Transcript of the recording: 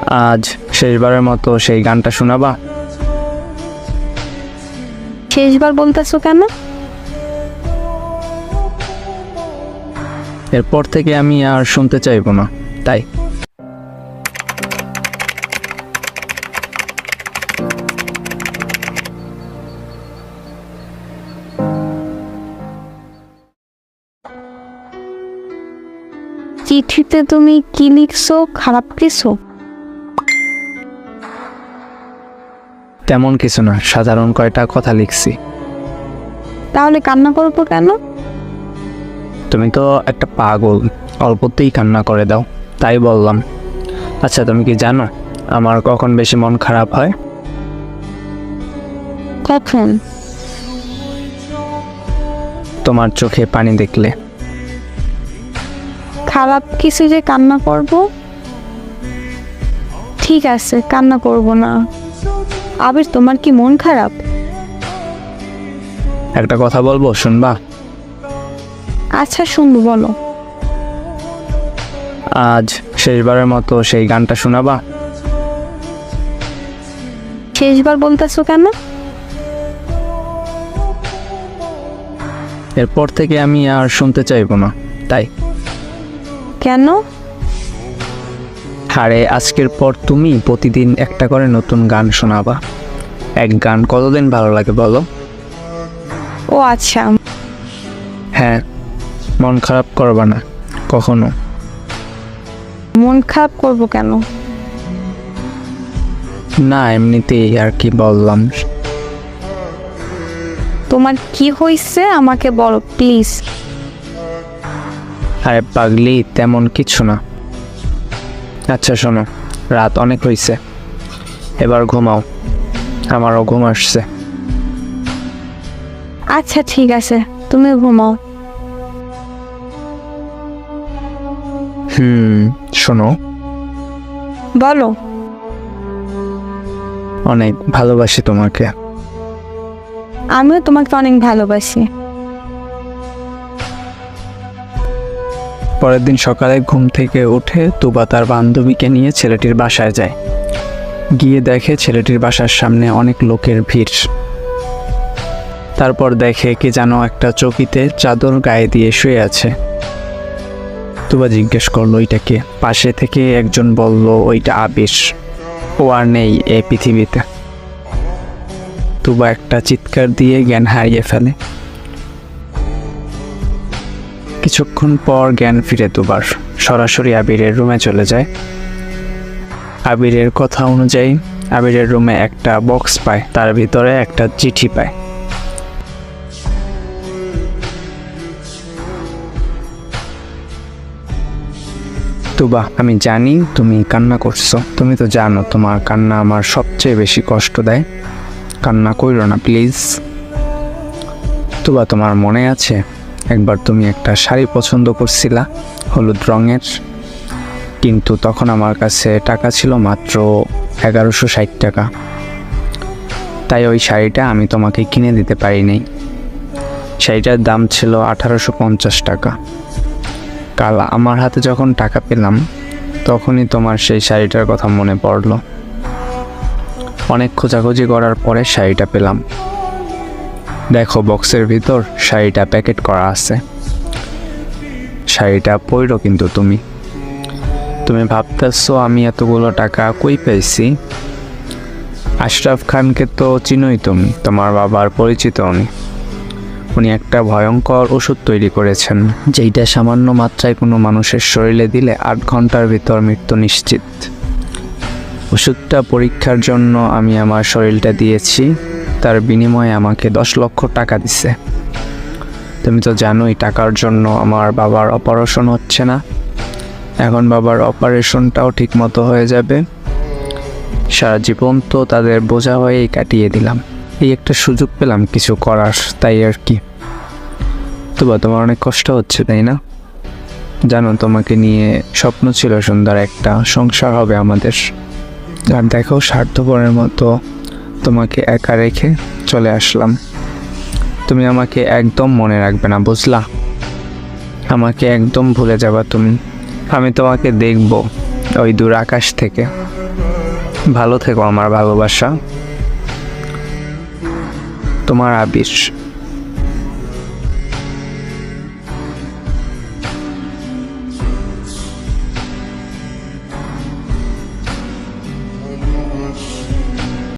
আজ শেষবারের মতো সেই গানটা শোনাবা? শেষবার বলতেছো কেন? এরপর থেকে আমি আর শুনতে চাইবো না, তাই। চিঠিতে তুমি কি লিখছো? খারাপ কিছু? তেমন কিছু না, সাধারণ কয়টা কথা লিখছি। তাহলে কান্না করবো কেন? তুমি তো একটা পাগল, অল্পতেই কান্না করে দাও, তাই বললাম। আচ্ছা, তুমি কি জানো আমার কখন বেশি মন খারাপ হয়? কখন? তোমার চোখে পানি দেখলে। খারাপ কিছু যে কান্না করব? ঠিক আছে, কান্না করব না। আবির, তোমার কি মন খারাপ? একটা কথা বলবো, শুনবা? আচ্ছা, শুনবো, বলো। আজ শেষবারের মতো সেই গানটা শোনাবা? শেষবার বলতেছো কেন? এরপর থেকে আমি আর শুনতে চাইবো না, তাই। কেন? আরে আজকের পর তুমি প্রতিদিন একটা করে নতুন গান শোনাবা। এক গান কতদিন ভালো লাগে বলো? ও আচ্ছা। হ্যাঁ, মন খারাপ করবা না কখনো। মন খারাপ করব কেন? না, এমনিতেই আর কি বললাম। তোমার কি হয়েছে আমাকে বলো প্লিজ। আরে পাগলি, তেমন কিছু না। আচ্ছা শোনো, রাত অনেক হয়েছে, এবার ঘুমাও, আমারও ঘুম আসছে। আচ্ছা ঠিক আছে, তুমি ঘুমাও। শোনো, বলো। অনেক ভালোবাসি তোমাকে। আমিও তোমাকে অনেক ভালোবাসি। পরের দিন সকালে ঘুম থেকে উঠে তুবা তার বান্ধবীকে নিয়ে ছেলেটির বাসায় যায়। গিয়ে দেখে ছেলেটির বাসার সামনে অনেক লোকের ভিড়। তারপর দেখে কে যেন একটা চৌকিতে চাদর গায়ে দিয়ে শুয়ে আছে। তুবা জিজ্ঞেস করলো ওইটা কে। পাশে থেকে একজন বলল ওইটা আবির, ও আর নেই এই পৃথিবীতে। তুবা একটা চিৎকার দিয়ে জ্ঞান হারিয়ে ফেলে। কিছুক্ষণ পর জ্ঞান ফিরে তুবার, সরাসরি আবিরের রুমে চলে যায়। আবিরের কথা অনুযায়ী আবিরের রুমে একটা বক্স পায়, তার ভিতরে একটা চিঠি পায়। তুবা, আমি জানি তুমি কান্না করছো। তুমি তো জানো তোমার কান্না আমার সবচেয়ে বেশি কষ্ট দেয়। কান্না কইরো না প্লিজ। তুবা, তোমার মনে আছে একবার তুমি একটা শাড়ি পছন্দ করছিলা হলুদ রঙের, কিন্তু তখন আমার কাছে টাকা ছিল মাত্র 1160 টাকা। তাই ওই শাড়িটা আমি তোমাকে কিনে দিতে পারিনি। শাড়িটার দাম ছিল 1850 টাকা। কাল আমার হাতে যখন টাকা পেলাম তখনই তোমার সেই শাড়িটার কথা মনে পড়লো। অনেক খোঁজাখুঁজি করার পরে শাড়িটা পেলাম। দেখো, বক্সের ভিতর শাড়িটা প্যাকেট করা আছে। শাড়িটা পরো কিন্তু তুমি ভাবতেছো আমি এতগুলো টাকা কই পেয়েছি। আশরাফ খানকে তো চিনোই তুমি, তোমার বাবার পরিচিত উনি একটা ভয়ঙ্কর ওষুধ তৈরি করেছেন, যেইটা সামান্য মাত্রায় কোনো মানুষের শরীরে দিলে 8 ঘন্টার ভিতর মৃত্যু নিশ্চিত। ওষুধটা পরীক্ষার জন্য আমি আমার শরীরটা দিয়েছি, তার বিনিময়ে আমাকে 10 লক্ষ টাকা দিছে। তুমি তো জানোই টাকার জন্য আমার বাবার অপারেশন হচ্ছে না। এখন বাবার অপারেশনটাও ঠিক মতো হয়ে যাবে। সারা জীবন তো তাদের বোঝা হয়েই কাটিয়ে দিলাম। এই একটা সুযোগ পেলাম কিছু করার, তাই আর কি। তোমার অনেক কষ্ট হচ্ছে তাই না? জানো, তোমাকে নিয়ে স্বপ্ন ছিল সুন্দর একটা সংসার হবে আমাদের। আর দেখো, স্বার্থপরের মতো তোমাকে একা রেখে চলে আসলাম। তুমি আমাকে একদম মনে রাখবে না, বুঝলা? আমাকে একদম ভুলে যাবা তুমি। আমি তোমাকে দেখব, ওই দূর আকাশ থেকে। ভালো থেকো আমার ভালোবাসা। তোমার আবির।